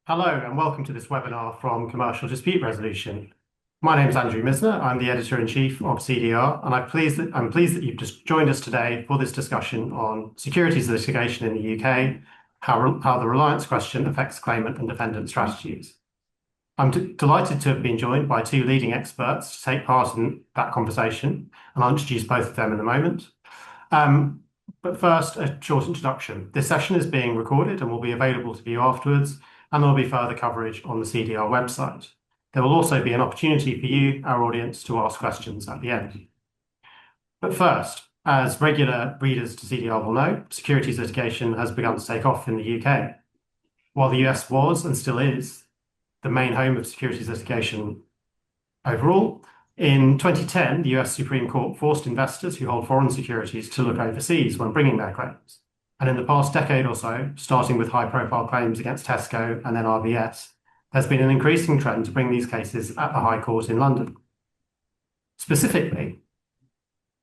Hello and welcome to this webinar from Commercial Dispute Resolution. My name is Andrew Mizner. I'm the Editor-in-Chief of CDR, and I'm pleased that you've just joined us today for this discussion on securities litigation in the UK, how the reliance question affects claimant and defendant strategies. I'm delighted to have been joined by two leading experts to take part in that conversation, and I'll introduce both of them in a moment. But first, a short introduction. This session is being recorded and will be available to view afterwards, and there'll be further coverage on the CDR website. There will also be an opportunity for you, our audience, to ask questions at the end. But first, as regular readers to CDR will know, securities litigation has begun to take off in the UK. While the US was, and still is, the main home of securities litigation overall, in 2010, the US Supreme Court forced investors who hold foreign securities to look overseas when bringing their claims. And in the past decade or so, starting with high-profile claims against Tesco and then RBS, there's been an increasing trend to bring these cases at the High Court in London. Specifically,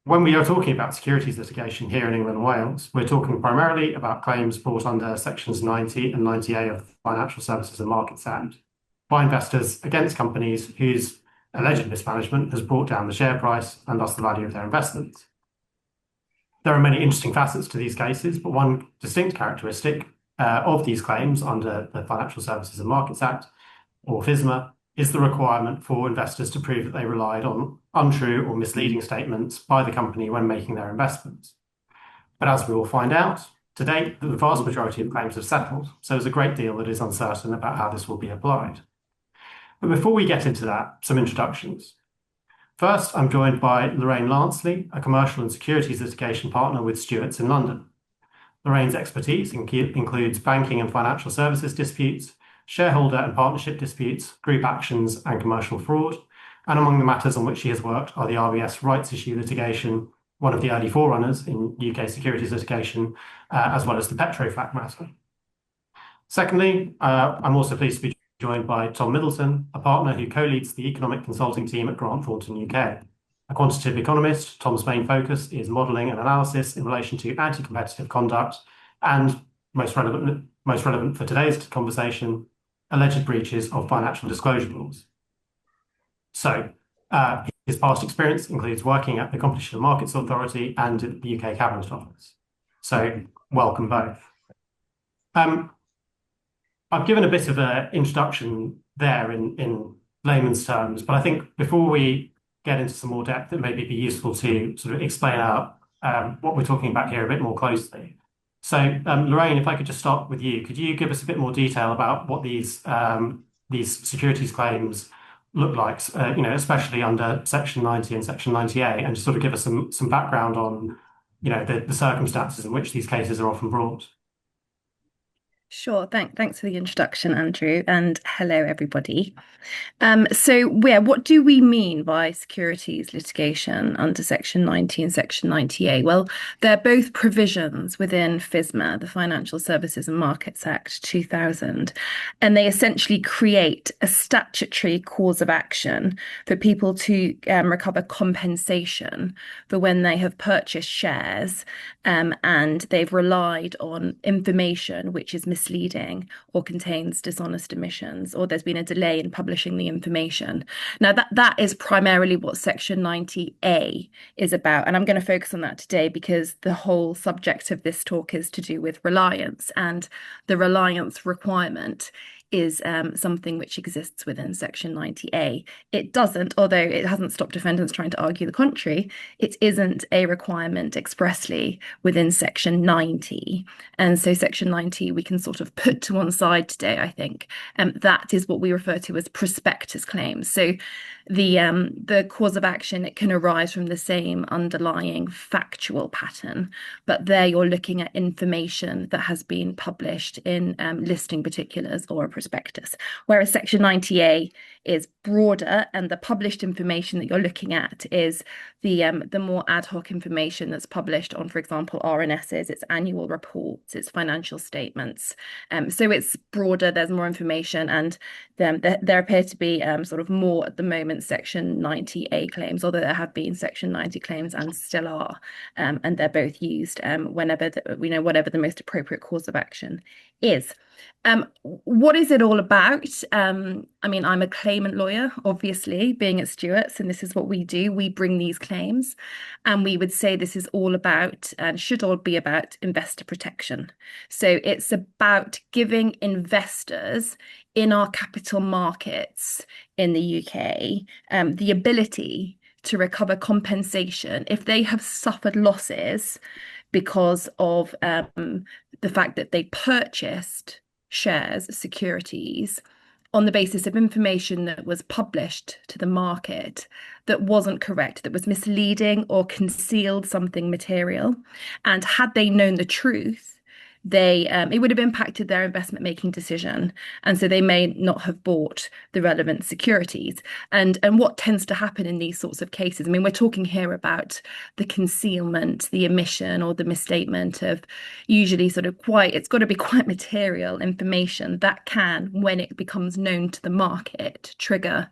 when we are talking about securities litigation here in England and Wales, we're talking primarily about claims brought under Sections 90 and 90A of the Financial Services and Markets Act by investors against companies whose alleged mismanagement has brought down the share price and thus the value of their investments. There are many interesting facets to these cases, but one distinct characteristic of these claims under the Financial Services and Markets Act, or FSMA, is the requirement for investors to prove that they relied on untrue or misleading statements by the company when making their investments. But as we will find out, to date, the vast majority of claims have settled, so there's a great deal that is uncertain about how this will be applied. But before we get into that, some introductions. First, I'm joined by Lorraine Lanceley, a commercial and securities litigation partner with Stewarts in London. Lorraine's expertise includes banking and financial services disputes, shareholder and partnership disputes, group actions, and commercial fraud. And among the matters on which she has worked are the RBS rights issue litigation, one of the early forerunners in UK securities litigation, as well as the Petroflac matter. Secondly, I'm also pleased to be joined by Tom Middleton, a partner who co-leads the economic consulting team at Thornton, UK. A quantitative economist, Tom's main focus is modelling and analysis in relation to anti-competitive conduct and, most relevant for today's conversation, alleged breaches of financial disclosure rules. So, his past experience includes working at the Competition and Markets Authority and at the UK Cabinet Office. So, welcome both. I've given a bit of an introduction there in layman's terms, but I think before we get into some more depth, it may be useful to sort of explain out what we're talking about here a bit more closely. So, Lorraine, if I could just start with you, could you give us a bit more detail about what these securities claims look like, especially under Section 90 and Section 90A, and just sort of give us some background on, the circumstances in which these cases are often brought? Sure. Thanks for the introduction, Andrew, and hello, everybody. What do we mean by securities litigation under Section 90 and Section 90A? Well, they're both provisions within FSMA, the Financial Services and Markets Act 2000, and they essentially create a statutory cause of action for people to recover compensation for when they have purchased shares and they've relied on information which is misleading or contains dishonest omissions, or there's been a delay in publishing the information. Now, that is primarily what Section 90A is about, and I'm going to focus on that today because the whole subject of this talk is to do with reliance, and the reliance requirement is something which exists within Section 90A. It doesn't, although it hasn't stopped defendants trying to argue the contrary, it isn't a requirement expressly within Section 90. And so Section 90 we can sort of put to one side today, I think. That is what we refer to as prospectus claims. So the cause of action, it can arise from the same underlying factual pattern, but there you're looking at information that has been published in listing particulars or a prospectus, whereas Section 90A is broader, and the published information that you're looking at is the more ad hoc information that's published on, for example, RNSs, its annual reports, its financial statements. So it's broader, there's more information, and there appear to be sort of more at the moment Section 90A claims, although there have been Section 90 claims and still are, and they're both used whenever whatever the most appropriate cause of action is. What is it all about? I mean, I'm a claimant lawyer, obviously, being at Stewarts, and this is what we do. We bring these claims, and we would say this is all about and should all be about investor protection. So it's about giving investors in our capital markets in the UK the ability to recover compensation if they have suffered losses because of the fact that they purchased shares, securities, on the basis of information that was published to the market that wasn't correct, that was misleading or concealed something material. And had they known the truth, it would have impacted their investment making decision, and so they may not have bought the relevant securities. And what tends to happen in these sorts of cases, I mean, we're talking here about the concealment, the omission, or the misstatement of usually sort of it's got to be quite material information that can, when it becomes known to the market, trigger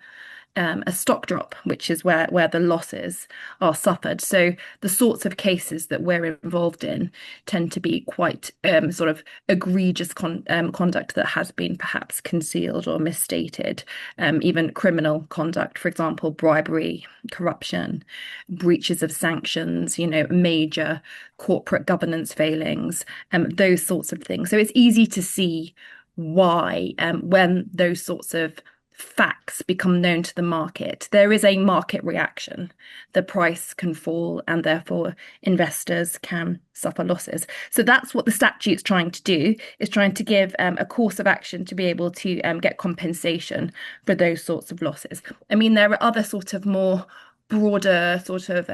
a stock drop, which is where the losses are suffered. So the sorts of cases that we're involved in tend to be quite sort of egregious conduct that has been perhaps concealed or misstated, even criminal conduct, for example, bribery, corruption, breaches of sanctions, major corporate governance failings, those sorts of things. So it's easy to see why, when those sorts of facts become known to the market, there is a market reaction. The price can fall, and therefore investors can suffer losses. So that's what the statute's trying to do, is trying to give a course of action to be able to get compensation for those sorts of losses. I mean, there are other sort of more broader, sort of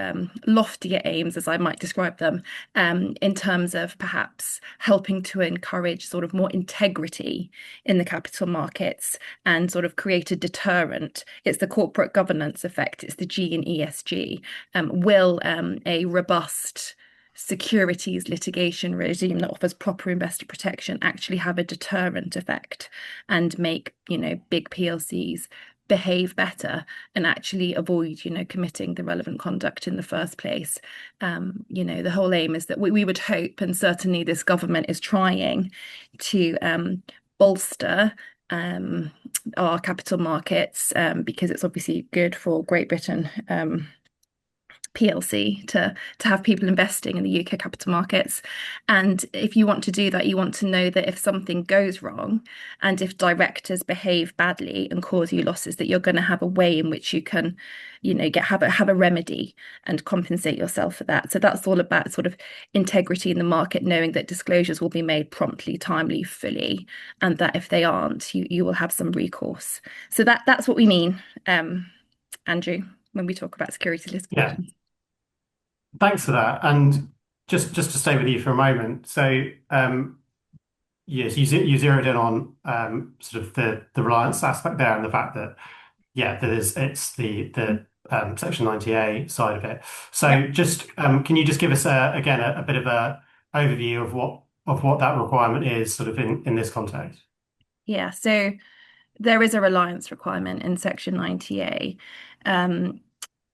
loftier aims, as I might describe them, in terms of perhaps helping to encourage sort of more integrity in the capital markets and sort of create a deterrent. It's the corporate governance effect, it's the G in ESG. Will a robust securities litigation regime that offers proper investor protection actually have a deterrent effect and make, big PLCs behave better and actually avoid, committing the relevant conduct in the first place? The whole aim is that we would hope, and certainly this government is trying to bolster our capital markets, because it's obviously good for Great Britain PLC to have people investing in the UK capital markets. And if you want to do that, you want to know that if something goes wrong and if directors behave badly and cause you losses, that you're going to have a way in which you can, have a remedy and compensate yourself for that. So that's all about sort of integrity in the market, knowing that disclosures will be made promptly, timely, fully, and that if they aren't, you will have some recourse. So that's what we mean, Andrew, when we talk about securities litigation. Yeah, thanks for that. And just to stay with you for a moment. So yes, you zeroed in on sort of the reliance aspect there, and the fact that it's the Section 90A side of it. So just can you just give us again a bit of a overview of what that requirement is, sort of in this context? Yeah, so there is a reliance requirement in Section 90A.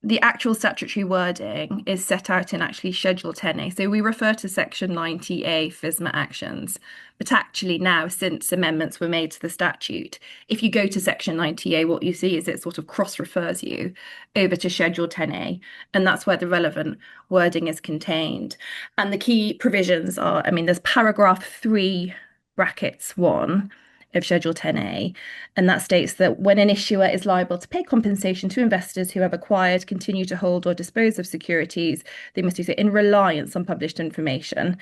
The actual statutory wording is set out in actually Schedule 10A. So we refer to Section 90A FISMA actions, but actually now, since amendments were made to the statute, if you go to Section 90A, what you see is it sort of cross-refers you over to Schedule 10A, and that's where the relevant wording is contained. And the key provisions are, there's paragraph 3 brackets 1 of Schedule 10A, and that states that when an issuer is liable to pay compensation to investors who have acquired, continue to hold, or dispose of securities, they must do so in reliance on published information.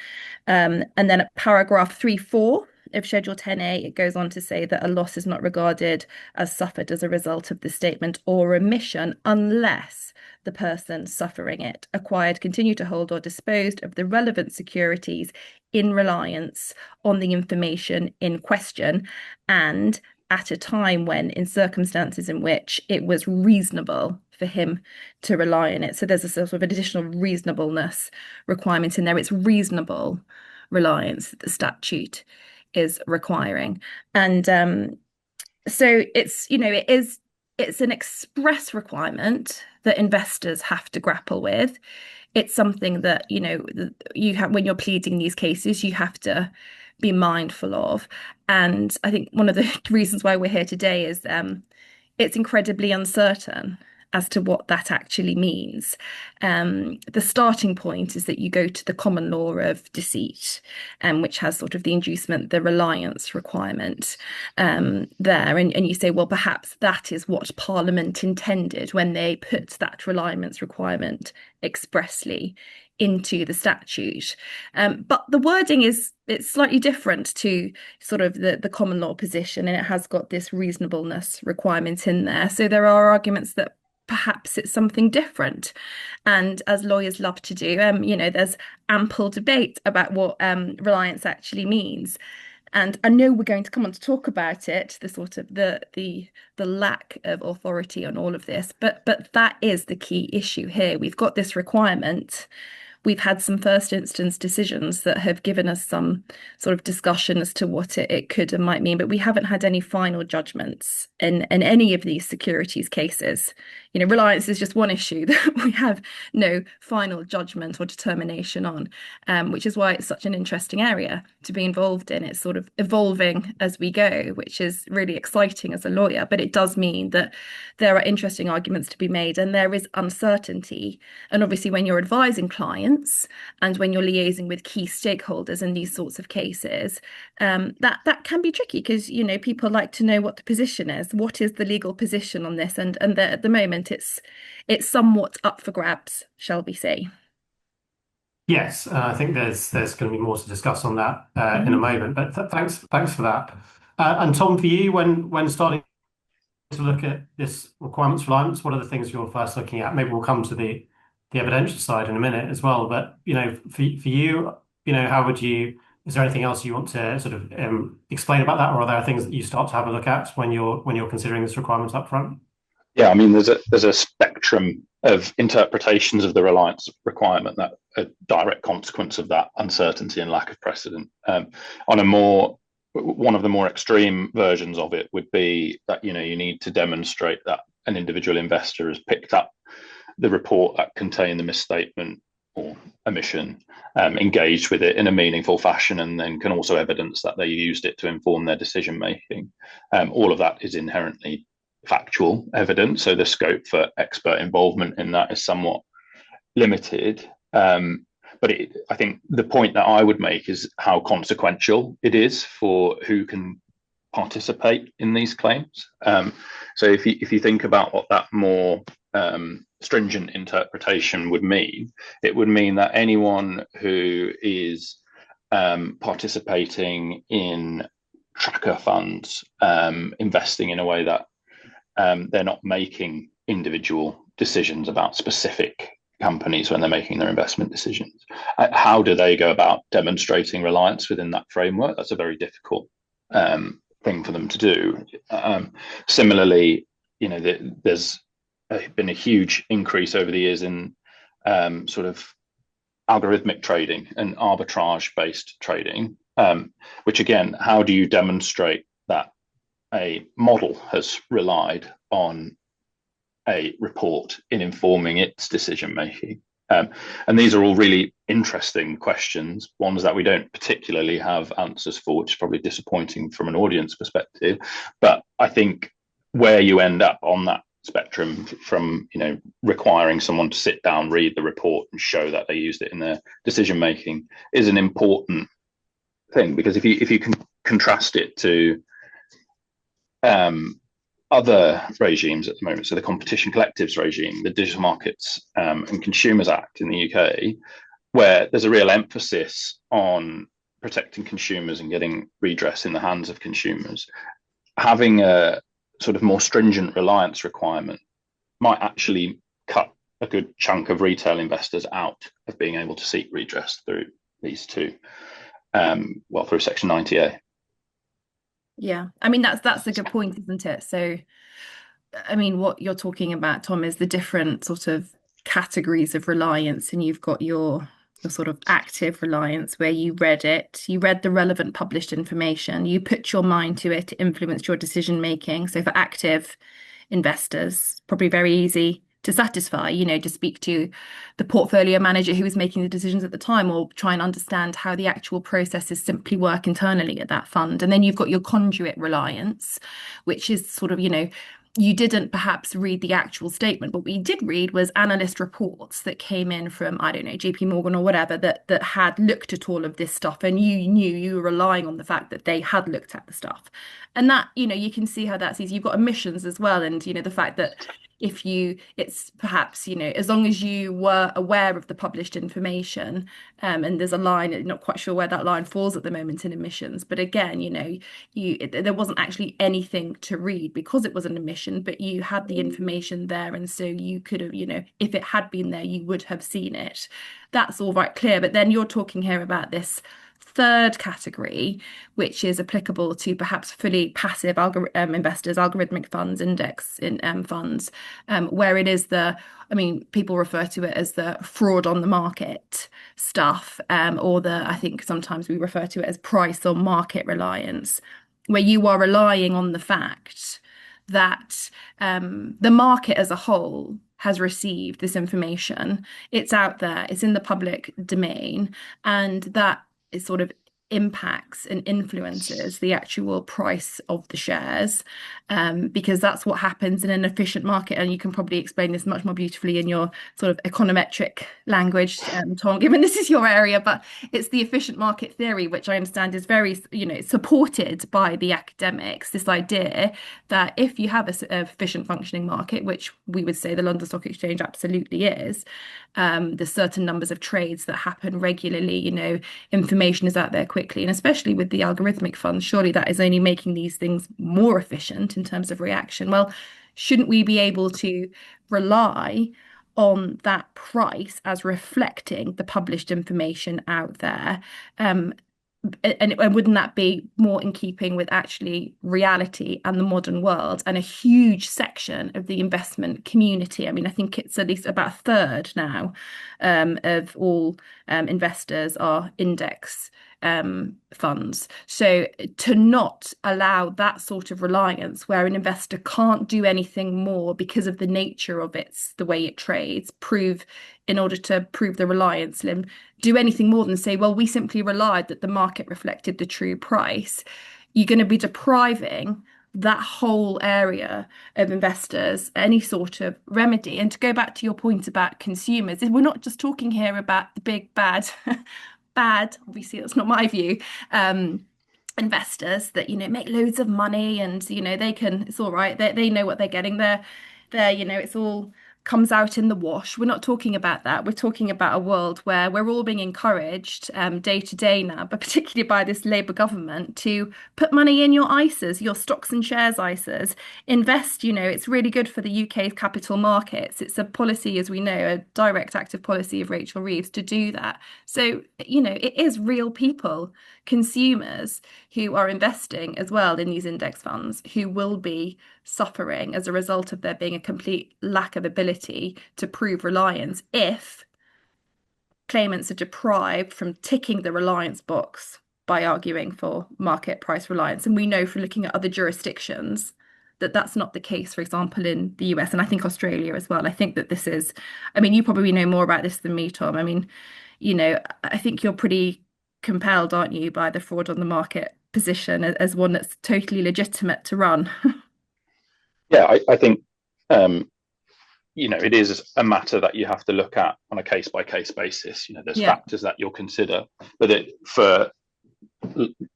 And then at paragraph 3.4 of Schedule 10A, it goes on to say that a loss is not regarded as suffered as a result of the statement or omission unless the person suffering it acquired, continued to hold, or disposed of the relevant securities in reliance on the information in question, and at a time when, in circumstances in which it was reasonable for him to rely on it. So there's a sort of additional reasonableness requirement in there. It's reasonable reliance that the statute is requiring. And so it's an express requirement that investors have to grapple with. It's something that, you have when you're pleading these cases, you have to be mindful of. And I think one of the reasons why we're here today is it's incredibly uncertain as to what that actually means. The starting point is that you go to the common law of deceit, which has sort of the inducement, the reliance requirement there. And you say, well, perhaps that is what Parliament intended when they put that reliance requirement expressly into the statute. But the wording it's slightly different to sort of the common law position, and it has got this reasonableness requirement in there. So there are arguments that perhaps it's something different. And as lawyers love to do, there's ample debate about what reliance actually means. And I know we're going to come on to talk about it, the sort of the lack of authority on all of this, but that is the key issue here. We've got this requirement. We've had some first instance decisions that have given us some sort of discussion as to what it could and might mean, but we haven't had any final judgments in any of these securities cases. Reliance is just one issue that we have no final judgment or determination on, which is why it's such an interesting area to be involved in. It's sort of evolving as we go, which is really exciting as a lawyer, but it does mean that there are interesting arguments to be made and there is uncertainty. And obviously, when you're advising clients and when you're liaising with key stakeholders in these sorts of cases, that can be tricky because people like to know what the position is. What is the legal position on this? And at the moment, it's somewhat up for grabs, shall we say? Yes, I think there's going to be more to discuss on that in a moment. But thanks for that. And Tom, for you, when starting to look at this requirements for reliance, what are the things you're first looking at? Maybe we'll come to the evidential side in a minute as well. But for you, how would you? Is there anything else you want to sort of explain about that, or are there things that you start to have a look at when you're considering this requirement up front? Yeah, I mean, there's a spectrum of interpretations of the reliance requirement that are direct consequence of that uncertainty and lack of precedent. One of the more extreme versions of it would be that you need to demonstrate that an individual investor has picked up the report that contained the misstatement or omission, engaged with it in a meaningful fashion, and then can also evidence that they used it to inform their decision making. All of that is inherently factual evidence, so the scope for expert involvement in that is somewhat limited. But I think the point that I would make is how consequential it is for who can participate in these claims. So if you think about what that more stringent interpretation would mean, it would mean that anyone who is participating in tracker funds, investing in a way that they're not making individual decisions about specific companies when they're making their investment decisions. How do they go about demonstrating reliance within that framework? That's a very difficult thing for them to do. Similarly, there's been a huge increase over the years in sort of algorithmic trading and arbitrage-based trading, which again, how do you demonstrate that a model has relied on a report in informing its decision making? And these are all really interesting questions, ones that we don't particularly have answers for, which is probably disappointing from an audience perspective. But I think where you end up on that spectrum from requiring someone to sit down, read the report and show that they used it in their decision making is an important thing, because if you can contrast it to other regimes at the moment, so the competition collectives regime, the Digital Markets and Consumers Act in the UK, where there's a real emphasis on protecting consumers and getting redress in the hands of consumers, having a sort of more stringent reliance requirement might actually cut a good chunk of retail investors out of being able to seek redress through these two, through Section 90A. Yeah, I mean that's a good point, isn't it? So, I mean, what you're talking about, Tom, is the different sort of categories of reliance, and you've got your sort of active reliance where you read the relevant published information, you put your mind to it, it influenced your decision making. So for active investors, probably very easy to satisfy, to speak to the portfolio manager who was making the decisions at the time, or try and understand how the actual processes simply work internally at that fund. And then you've got your conduit reliance, which is sort of, you didn't perhaps read the actual statement, but what you did read was analyst reports that came in from, I don't know, JP Morgan or whatever, that had looked at all of this stuff, and you knew you were relying on the fact that they had looked at the stuff. And that, you can see how that's easy. You've got emissions as well, and the fact that it's perhaps, as long as you were aware of the published information, and there's a line, I'm not quite sure where that line falls at the moment in emissions, but again, there wasn't actually anything to read because it was an emission, but you had the information there, and so you could have, if it had been there, you would have seen it. That's all right, clear. But then you're talking here about this third category, which is applicable to perhaps fully passive investors, algorithmic funds, index in funds, where it is people refer to it as the fraud on the market stuff, or I think sometimes we refer to it as price or market reliance, where you are relying on the fact that the market as a whole has received this information. It's out there, it's in the public domain, and that it sort of impacts and influences the actual price of the shares, because that's what happens in an efficient market. And you can probably explain this much more beautifully in your sort of econometric language, Tom, given this is your area. But it's the efficient market theory, which I understand is very, supported by the academics. This idea that if you have a efficient functioning market, which we would say the London Stock Exchange absolutely is, there's certain numbers of trades that happen regularly, information is out there quickly, and especially with the algorithmic funds, surely that is only making these things more efficient in terms of reaction. Well, shouldn't we be able to rely on that price as reflecting the published information out there? And wouldn't that be more in keeping with actually reality and the modern world, and a huge section of the investment community? I mean, I think it's at least about a third now of all investors are index funds. So to not allow that sort of reliance, where an investor can't do anything more because of the nature of the way it trades, in order to prove the reliance, do anything more than say, well, we simply relied that the market reflected the true price, you're going to be depriving that whole area of investors any sort of remedy. And to go back to your point about consumers, we're not just talking here about the big bad obviously that's not my view, investors that make loads of money, and it's all right, they know what they're getting there, it's all comes out in the wash. We're not talking about that. We're talking about a world where we're all being encouraged day to day now, but particularly by this Labour government, to put money in your ISAs, your stocks and shares ISAs, invest. It's really good for the UK's capital markets. It's a policy, as we know, a direct active policy of Rachel Reeves to do that. So, it is real people, consumers, who are investing as well in these index funds, who will be suffering as a result of there being a complete lack of ability to prove reliance if claimants are deprived from ticking the reliance box by arguing for market price reliance. And we know from looking at other jurisdictions that that's not the case, for example, in the US, and I think Australia as well. I think that this is, you probably know more about this than me, Tom. I think you're pretty compelled, aren't you, by the fraud on the market position as one that's totally legitimate to run? Yeah, I think it is a matter that you have to look at on a case by case basis. There's factors that you'll consider, but for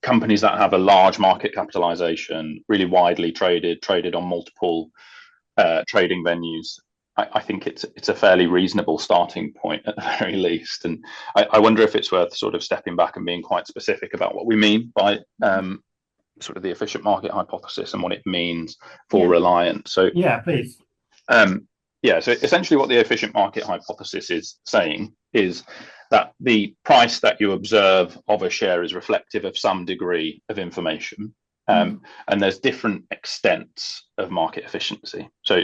companies that have a large market capitalization, really widely traded on multiple trading venues, I think it's a fairly reasonable starting point at the very least. And I wonder if it's worth sort of stepping back and being quite specific about what we mean by sort of the efficient market hypothesis and what it means for reliance. So please. So essentially what the efficient market hypothesis is saying is that the price that you observe of a share is reflective of some degree of information. And there's different extents of market efficiency. So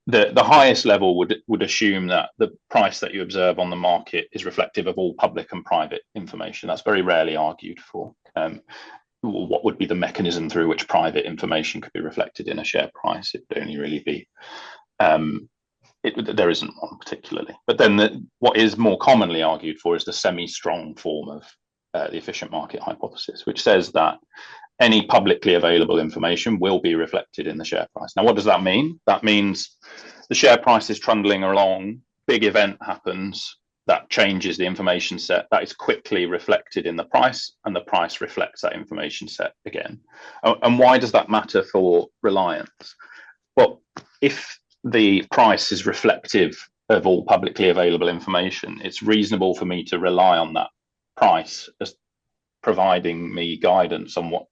the highest level would assume that the price that you observe on the market is reflective of all public and private information. That's very rarely argued for. What would be the mechanism through which private information could be reflected in a share price? It would only really be there isn't one particularly. But then what is more commonly argued for is the semi-strong form of the efficient market hypothesis, which says that any publicly available information will be reflected in the share price. Now, what does that mean? That means the share price is trundling along, big event happens, that changes the information set, that is quickly reflected in the price, and the price reflects that information set again. And why does that matter for reliance? Well, if the price is reflective of all publicly available information, it's reasonable for me to rely on that price as providing me guidance on what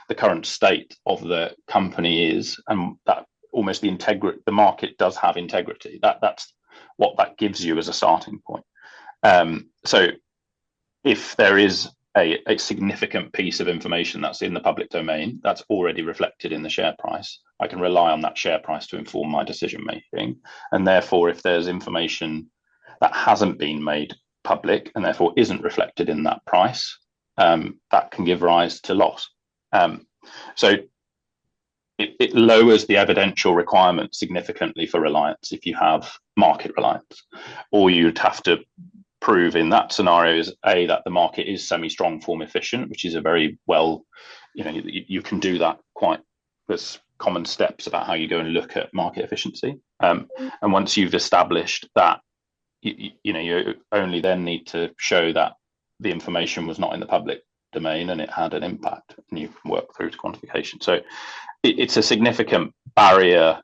the current state of the company is, and that almost the market does have integrity. That's what that gives you as a starting point. So if there is a significant piece of information that's in the public domain that's already reflected in the share price, I can rely on that share price to inform my decision making. And therefore, if there's information that hasn't been made public and therefore isn't reflected in that price, that can give rise to loss. So it lowers the evidential requirement significantly for reliance if you have market reliance. All you'd have to prove in that scenario is that the market is semi-strong form efficient, which is a very well, you can do that quite. There's common steps about how you go and look at market efficiency. And once you've established that, you only then need to show that the information was not in the public domain and it had an impact, and you can work through to quantification. So it's a significant barrier.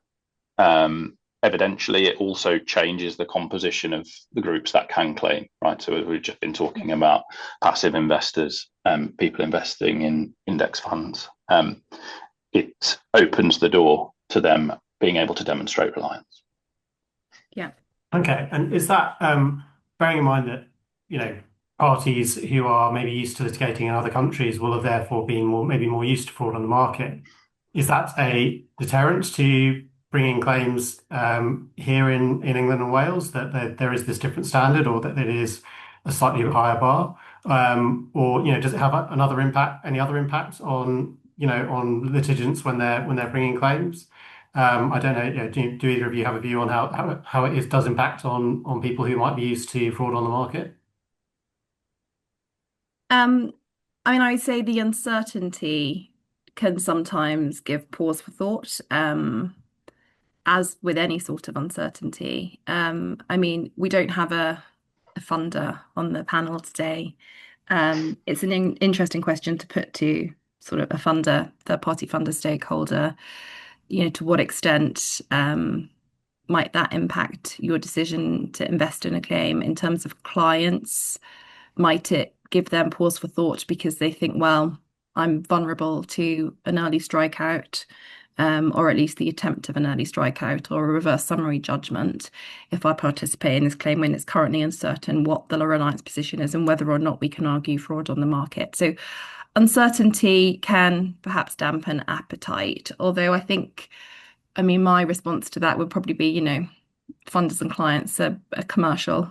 Evidentially, it also changes the composition of the groups that can claim, right? So we've just been talking about passive investors, people investing in index funds. It opens the door to them being able to demonstrate reliance. Yeah. Okay. And is that bearing in mind that, parties who are maybe used to litigating in other countries will have therefore been more used to fraud on the market? Is that a deterrent to bringing claims here in England and Wales, that there is this different standard, or that it is a slightly higher bar, or does it have any other impact on on litigants when they're bringing claims? I don't know. Do either of you have a view on how it does impact on people who might be used to fraud on the market? I would say the uncertainty can sometimes give pause for thought. As with any sort of uncertainty. We don't have a funder on the panel today. It's an interesting question to put to sort of a funder, third-party funder stakeholder. To what extent might that impact your decision to invest in a claim? In terms of clients, might it give them pause for thought because they think, well, I'm vulnerable to an early strikeout, or at least the attempt of an early strikeout or a reverse summary judgment if I participate in this claim when it's currently uncertain what the reliance position is and whether or not we can argue fraud on the market. So uncertainty can perhaps dampen appetite, although I think, my response to that would probably be, funders and clients are commercial.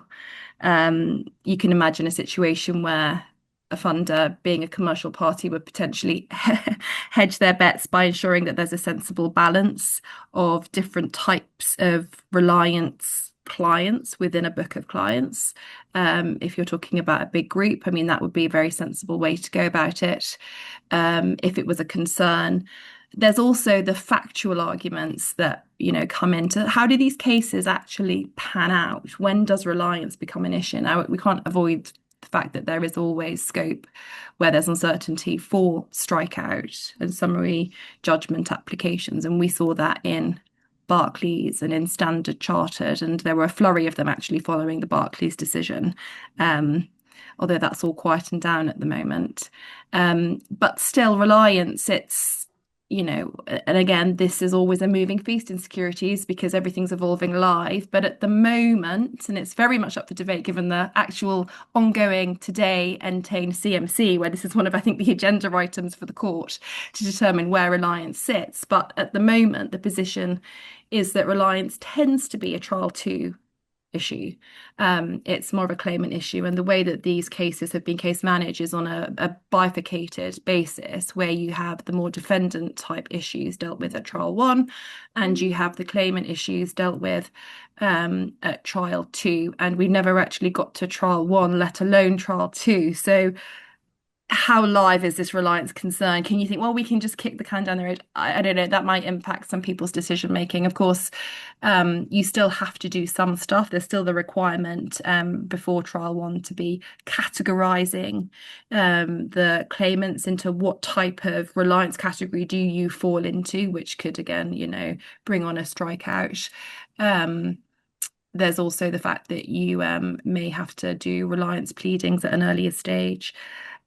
You can imagine a situation where a funder, being a commercial party, would potentially hedge their bets by ensuring that there's a sensible balance of different types of reliance clients within a book of clients. If you're talking about a big group, that would be a very sensible way to go about it. If it was a concern, there's also the factual arguments that come into how do these cases actually pan out? When does reliance become an issue? Now, we can't avoid the fact that there is always scope where there's uncertainty for strikeout and summary judgment applications. And we saw that in Barclays and in Standard Chartered, and there were a flurry of them actually following the Barclays decision, although that's all quietened down at the moment. But still, reliance, and again, this is always a moving feast in securities because everything's evolving live. But at the moment, and it's very much up for debate given the actual ongoing today Entain CMC, where this is one of, I think, the agenda items for the court to determine where reliance sits. But at the moment, the position is that reliance tends to be a trial two issue. It's more of a claimant issue, and the way that these cases have been case managed is on a bifurcated basis, where you have the more defendant type issues dealt with at trial one, and you have the claimant issues dealt with at trial two. And we've never actually got to trial one, let alone trial two. So how live is this reliance concern? Can you think, well, we can just kick the can down the road? I don't know. That might impact some people's decision making. Of course, you still have to do some stuff. There's still the requirement before trial one to be categorizing the claimants into what type of reliance category do you fall into, which could, again, bring on a strikeout. There's also the fact that you may have to do reliance pleadings at an earlier stage.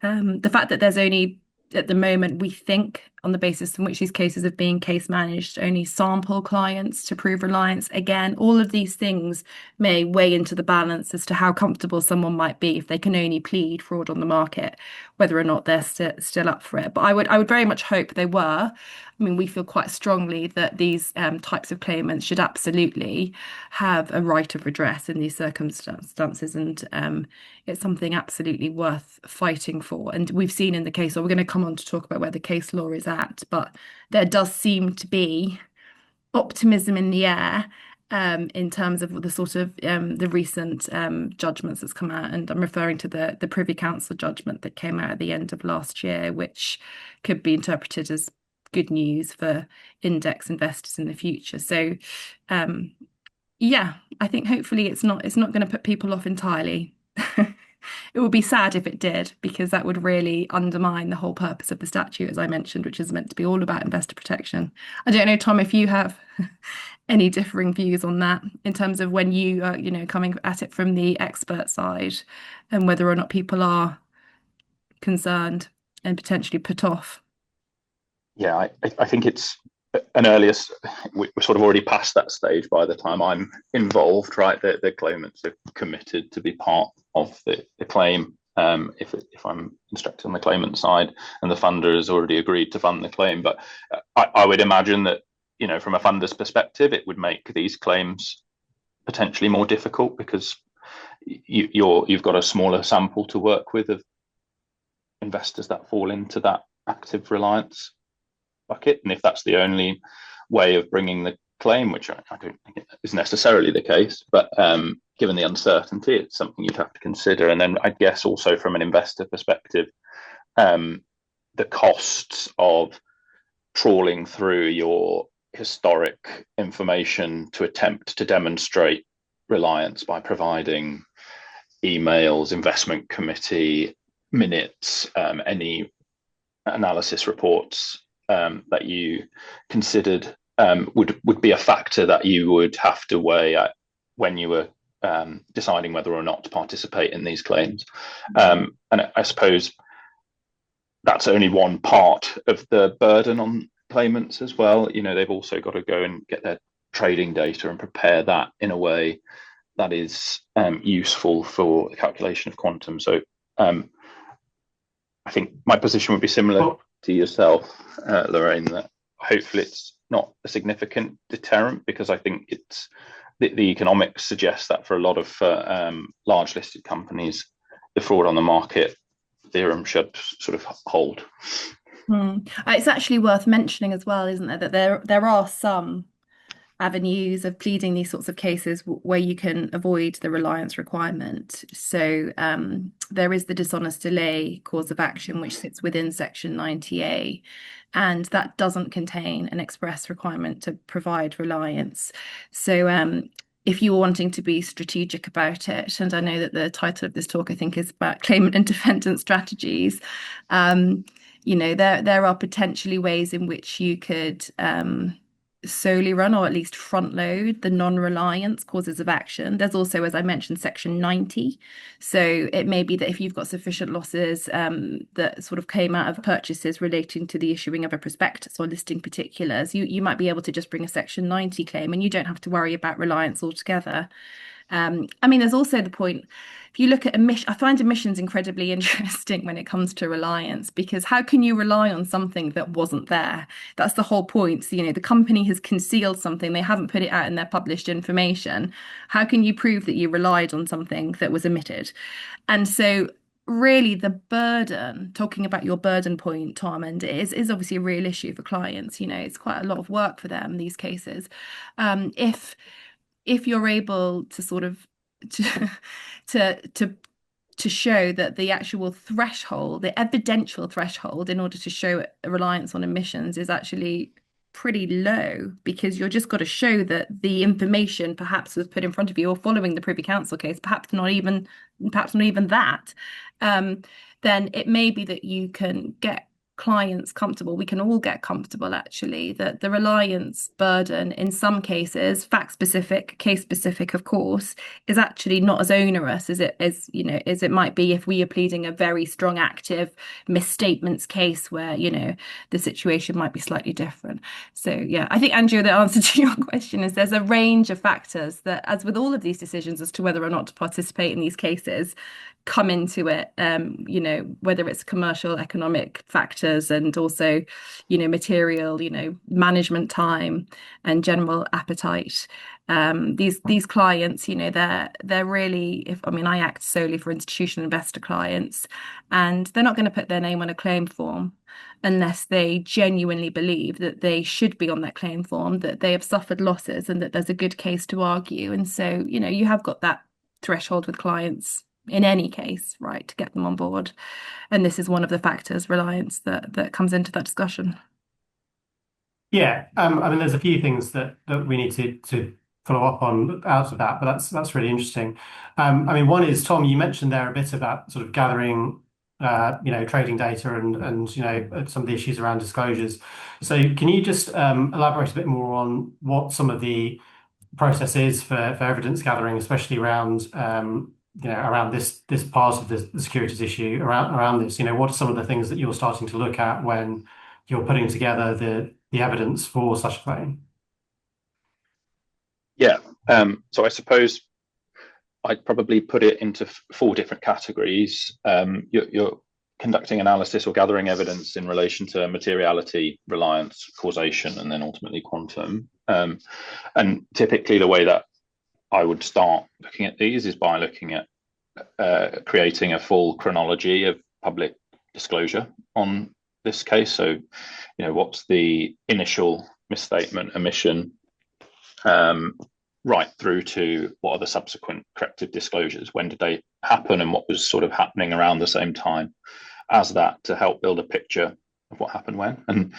The fact that there's only, at the moment, we think, on the basis in which these cases are being case managed, only sample clients to prove reliance. Again, all of these things may weigh into the balance as to how comfortable someone might be if they can only plead fraud on the market, whether or not they're still up for it. But I would very much hope they were. I mean, we feel quite strongly that these types of claimants should absolutely have a right of redress in these circumstances, and it's something absolutely worth fighting for. And we've seen in the case, or we're going to come on to talk about where the case law is at, but there does seem to be optimism in the air in terms of the sort of the recent judgments that's come out. And I'm referring to the Privy Council judgment that came out at the end of last year, which could be interpreted as good news for index investors in the future. So yeah, I think hopefully it's not going to put people off entirely. It would be sad if it did, because that would really undermine the whole purpose of the statute, as I mentioned, which is meant to be all about investor protection. I don't know, Tom, if you have any differing views on that in terms of when you are, coming at it from the expert side, and whether or not people are concerned and potentially put off. Yeah, I think it's an earliest. We're sort of already past that stage by the time I'm involved, right? The claimants are committed to be part of the claim. If I'm instructed on the claimant side, and the funder has already agreed to fund the claim. But I would imagine that, from a funder's perspective, it would make these claims potentially more difficult, because you've got a smaller sample to work with of investors that fall into that active reliance bucket. And if that's the only way of bringing the claim, which I don't think is necessarily the case, but given the uncertainty, it's something you'd have to consider. And then I guess also from an investor perspective, the costs of trawling through your historic information to attempt to demonstrate reliance by providing emails, investment committee minutes, any analysis reports that you considered would be a factor that you would have to weigh at when you were deciding whether or not to participate in these claims. And I suppose that's only one part of the burden on claimants as well. They've also got to go and get their trading data and prepare that in a way that is useful for the calculation of quantum. So I think my position would be similar to yourself, Lorraine, that hopefully it's not a significant deterrent, because I think it's the economics suggest that for a lot of large listed companies, the fraud on the market theorem should sort of hold. It's actually worth mentioning as well, isn't it, that there are some avenues of pleading these sorts of cases where you can avoid the reliance requirement. So there is the dishonest delay cause of action, which sits within section 90A, and that doesn't contain an express requirement to provide reliance. So if you're wanting to be strategic about it, and I know that the title of this talk, I think, is about claimant and defendant strategies, there are potentially ways in which you could solely run or at least front load the non-reliance causes of action. There's also, as I mentioned, section 90. So it may be that if you've got sufficient losses that sort of came out of purchases relating to the issuing of a prospectus or listing particulars, you might be able to just bring a section 90 claim and you don't have to worry about reliance altogether. I mean, there's also the point, if you look at I find omissions incredibly interesting when it comes to reliance, because how can you rely on something that wasn't there? That's the whole point. So, the company has concealed something, they haven't put it out in their published information. How can you prove that you relied on something that was omitted? And so really the burden, talking about your burden point, Tom, and it is obviously a real issue for clients. It's quite a lot of work for them, these cases. If you're able to sort of to show that the actual threshold, the evidential threshold in order to show a reliance on omissions is actually pretty low, because you're just got to show that the information perhaps was put in front of you or following the Privy Council case, perhaps not even that, then it may be that you can get clients comfortable. We can all get comfortable, actually, that the reliance burden in some cases, fact specific, case specific, of course, is actually not as onerous as it might be if we are pleading a very strong active misstatements case where the situation might be slightly different. So yeah, I think, Andrew, the answer to your question is there's a range of factors that, as with all of these decisions as to whether or not to participate in these cases, come into it, whether it's commercial, economic factors, and also, material, management time and general appetite. These clients, they're really, I act solely for institutional investor clients, and they're not going to put their name on a claim form unless they genuinely believe that they should be on that claim form, that they have suffered losses and that there's a good case to argue. And so, you have got that threshold with clients in any case, right, to get them on board. And this is one of the factors, reliance, that comes into that discussion. Yeah, there's a few things that we need to follow up on out of that, but that's really interesting. One is, Tom, you mentioned there a bit about sort of gathering, trading data and some of the issues around disclosures. So can you just elaborate a bit more on what some of the process is for evidence gathering, especially around around this part of the securities issue, around this? What are some of the things that you're starting to look at when you're putting together the evidence for such a claim? Yeah, so I suppose I'd probably put it into 4 different categories. You're conducting analysis or gathering evidence in relation to materiality, reliance, causation, and then ultimately quantum. And typically the way that I would start looking at these is by looking at creating a full chronology of public disclosure on this case. So, what's the initial misstatement, omission, right through to what are the subsequent corrective disclosures? When did they happen, and what was sort of happening around the same time as that, to help build a picture of what happened when? And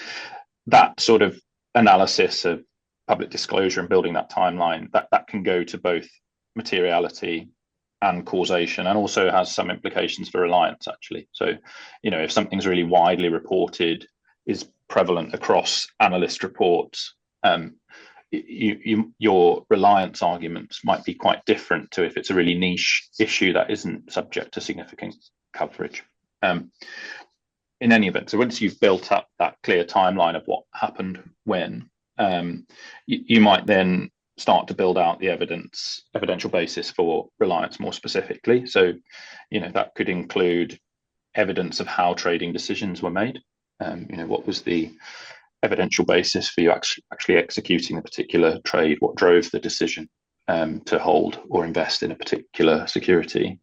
that sort of analysis of public disclosure and building that timeline, that can go to both materiality and causation, and also has some implications for reliance, actually. So, if something's really widely reported, is prevalent across analyst reports, your reliance arguments might be quite different to if it's a really niche issue that isn't subject to significant coverage. In any event, so once you've built up that clear timeline of what happened when, you might then start to build out the evidential basis for reliance more specifically. So, that could include evidence of how trading decisions were made. What was the evidential basis for you actually executing a particular trade? What drove the decision to hold or invest in a particular security?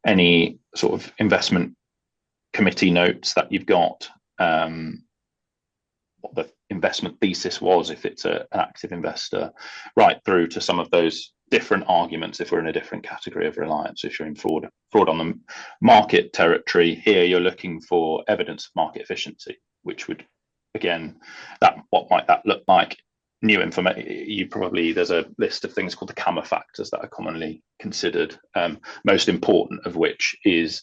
Any sort of investment committee notes that you've got, what the investment thesis was if it's an active investor, right through to some of those different arguments if we're in a different category of reliance. If you're in fraud on the market territory, here you're looking for evidence of market efficiency, which would, again, what might that look like? New information. There's a list of things called the Kammer factors that are commonly considered, most important of which is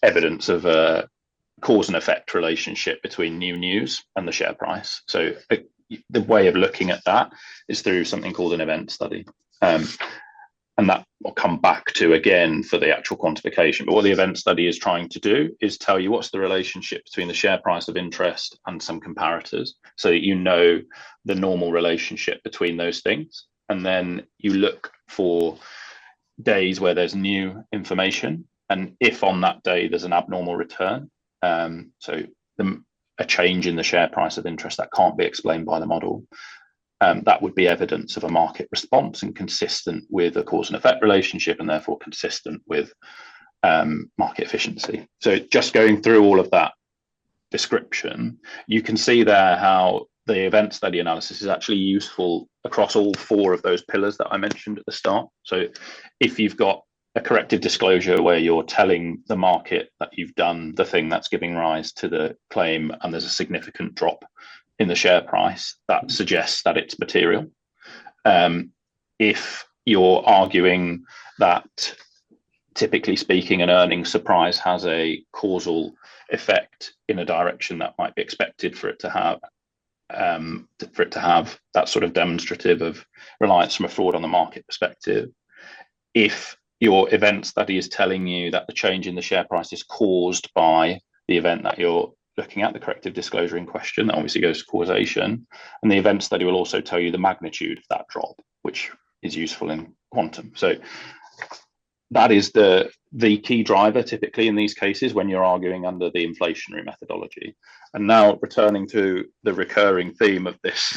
evidence of a cause and effect relationship between new news and the share price. So, the way of looking at that is through something called an event study. And that will come back to again for the actual quantification. But what the event study is trying to do is tell you what's the relationship between the share price of interest and some comparators, so that you know the normal relationship between those things. And then you look for days where there's new information. And if on that day there's an abnormal return, so a change in the share price of interest that can't be explained by the model, that would be evidence of a market response and consistent with a cause and effect relationship, and therefore consistent with market efficiency. So just going through all of that description, you can see there how the event study analysis is actually useful across all four of those pillars that I mentioned at the start. So if you've got a corrective disclosure where you're telling the market that you've done the thing that's giving rise to the claim, and there's a significant drop in the share price, that suggests that it's material. If you're arguing that, typically speaking, an earnings surprise has a causal effect in a direction that might be expected for it to have, that's sort of demonstrative of reliance from a fraud on the market perspective. If your event study is telling you that the change in the share price is caused by the event that you're looking at, the corrective disclosure in question, that obviously goes to causation. And the event study will also tell you the magnitude of that drop, which is useful in quantum. So that is the key driver typically in these cases when you're arguing under the inflationary methodology. And now returning to the recurring theme of this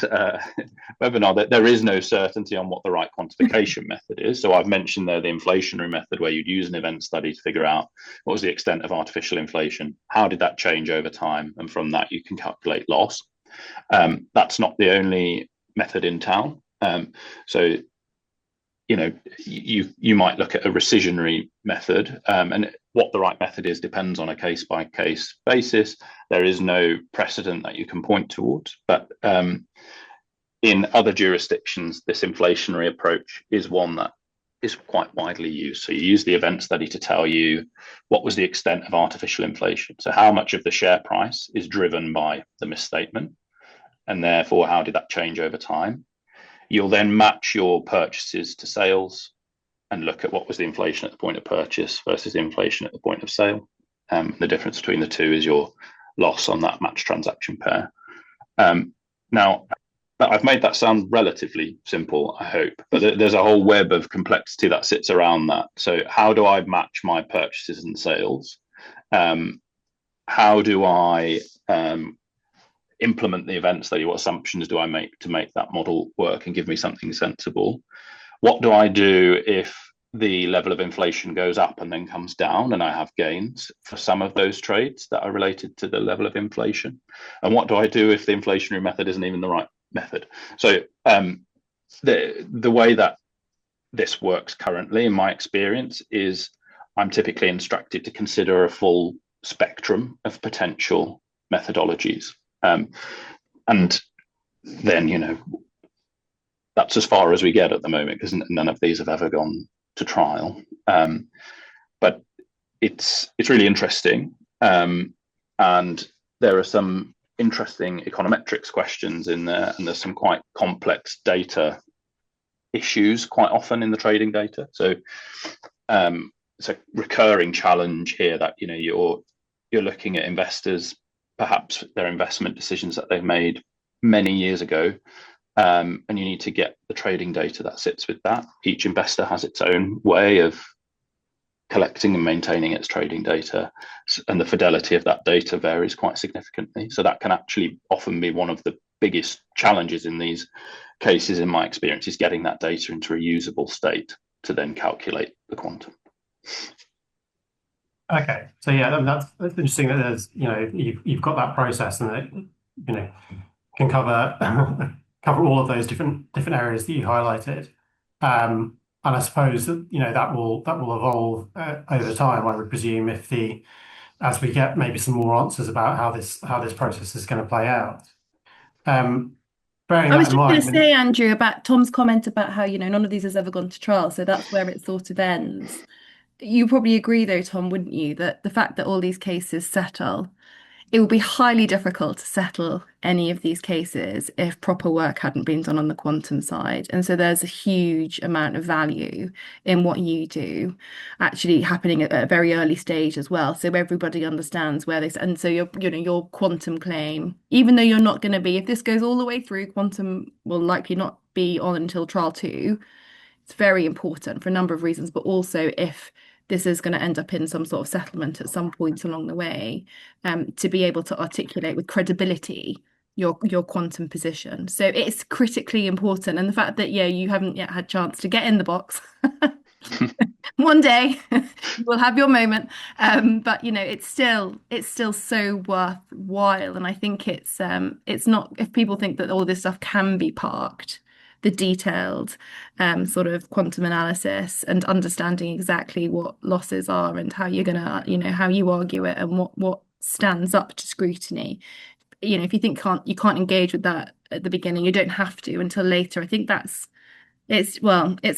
webinar, that there is no certainty on what the right quantification method is. So I've mentioned there the inflationary method, where you'd use an event study to figure out what was the extent of artificial inflation, how did that change over time, and from that you can calculate loss. That's not the only method in town. So you might look at a rescissionary method, and what the right method is depends on a case-by-case basis. There is no precedent that you can point towards, but in other jurisdictions, this inflationary approach is one that is quite widely used. So you use the event study to tell you what was the extent of artificial inflation. So how much of the share price is driven by the misstatement, and therefore how did that change over time? You'll then match your purchases to sales and look at what was the inflation at the point of purchase versus the inflation at the point of sale. The difference between the two is your loss on that matched transaction pair. Now, I've made that sound relatively simple, I hope, but there's a whole web of complexity that sits around that. So how do I match my purchases and sales? How do I implement the event study? What assumptions do I make to make that model work and give me something sensible? What do I do if the level of inflation goes up and then comes down and I have gains for some of those trades that are related to the level of inflation? And what do I do if the inflationary method isn't even the right method? So the way that this works currently, in my experience, is I'm typically instructed to consider a full spectrum of potential methodologies. And then, that's as far as we get at the moment, because none of these have ever gone to trial. But it's really interesting. And there are some interesting econometrics questions in there, and there's some quite complex data issues quite often in the trading data. So it's a recurring challenge here that, you're looking at investors, perhaps their investment decisions that they've made many years ago, and you need to get the trading data that sits with that. Each investor has its own way of collecting and maintaining its trading data, and the fidelity of that data varies quite significantly. So that can actually often be one of the biggest challenges in these cases, in my experience, is getting that data into a usable state to then calculate the quantum. Okay, so yeah, that's interesting that there's, you've got that process, and it, can cover cover all of those different areas that you highlighted. And I suppose that that will evolve over time. I would presume as we get maybe some more answers about how this process is going to play out. I was just going to say, Andrew, about Tom's comment about how none of these has ever gone to trial, so that's where it sort of ends. You probably agree, though, Tom, wouldn't you, that the fact that all these cases settle It would be highly difficult to settle any of these cases if proper work hadn't been done on the quantum side. And so there's a huge amount of value in what you do actually happening at a very early stage as well. So everybody understands where this, and so your quantum claim, even though you're not going to be, if this goes all the way through, quantum will likely not be on until trial two. It's very important for a number of reasons, but also if this is going to end up in some sort of settlement at some point along the way, to be able to articulate with credibility your quantum position. So it's critically important. And the fact that, yeah, you haven't yet had chance to get in the box. One day you will have your moment. But it's still so worthwhile. And I think it's not, if people think that all this stuff can be parked, the detailed sort of quantum analysis and understanding exactly what losses are and how you're gonna, how you argue it and what stands up to scrutiny. If you think you can't engage with that at the beginning, you don't have to until later. I think it's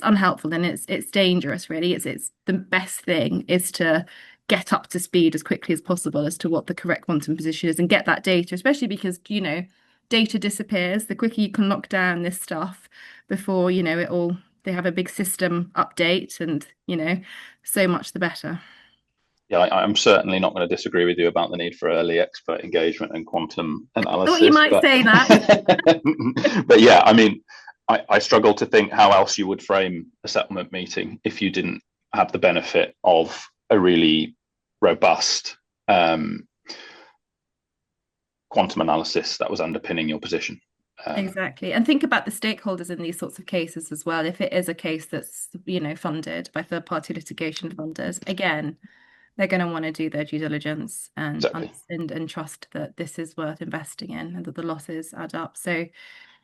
unhelpful and it's dangerous, really. It's the best thing is to get up to speed as quickly as possible as to what the correct quantum position is and get that data, especially because, data disappears. The quicker you can lock down this stuff before, they have a big system update and, so much the better. Yeah, I'm certainly not going to disagree with you about the need for early expert engagement and quantum analysis. I thought you might say that. But yeah, I mean, I struggle to think how else you would frame a settlement meeting if you didn't have the benefit of a really robust quantum analysis that was underpinning your position. Exactly. And think about the stakeholders in these sorts of cases as well. If it is a case that's, funded by third-party litigation funders, again, they're going to want to do their due diligence and, Exactly. and trust that this is worth investing in and that the losses add up. So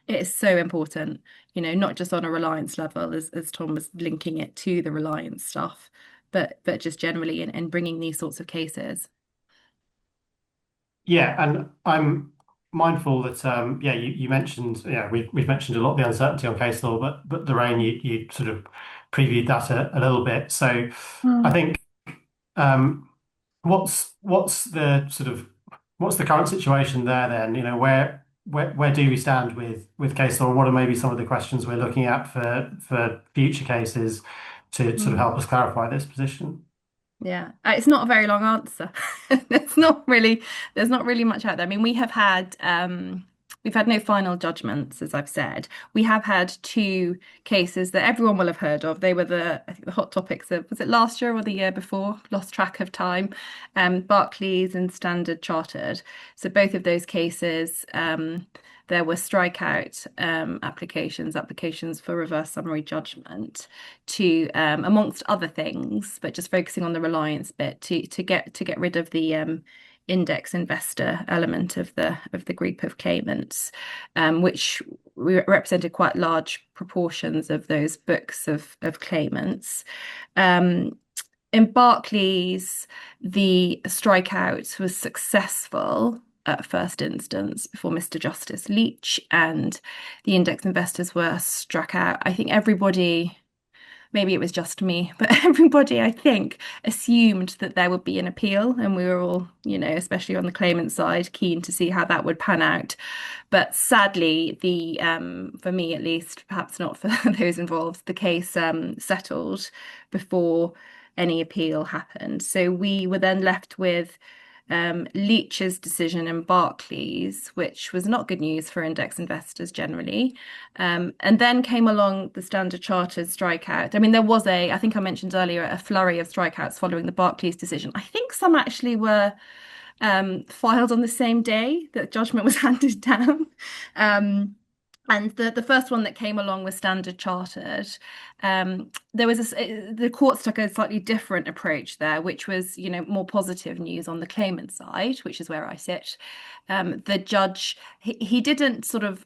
it is so important, not just on a reliance level, as Tom was linking it to the reliance stuff, but just generally in bringing these sorts of cases. Yeah, and I'm mindful that you mentioned, we've mentioned a lot of the uncertainty on case law, but Lorraine, you sort of previewed that a little bit. So I think what's the current situation there then? Where do we stand with case law, and what are maybe some of the questions we're looking at for future cases to sort of help us clarify this position? Yeah, it's not a very long answer. There's not really much out there. I mean, we've had no final judgments, as I've said. We have had two cases that everyone will have heard of. They were I think the hot topics of, was it last year or the year before? Lost track of time. Barclays and Standard Chartered. So both of those cases, there were strikeout applications for reverse summary judgment to, amongst other things, but just focusing on the reliance bit to get rid of the index investor element of the group of claimants, which represented quite large proportions of those books of claimants. In Barclays, the strikeout was successful at first instance before Mr. Justice Leach, and the index investors were struck out. I think everybody, maybe it was just me, but everybody, I think, assumed that there would be an appeal, and we were all, especially on the claimant side, keen to see how that would pan out. But sadly, for me at least, perhaps not for those involved, the case settled before any appeal happened. So we were then left with Leach's decision in Barclays, which was not good news for index investors generally. And then came along the Standard Chartered strikeout. I mean, there was I think I mentioned earlier, a flurry of strikeouts following the Barclays decision. I think some actually were filed on the same day that judgment was handed down. And the first one that came along was Standard Chartered. The courts took a slightly different approach there, which was, more positive news on the claimant side, which is where I sit. The judge, he didn't sort of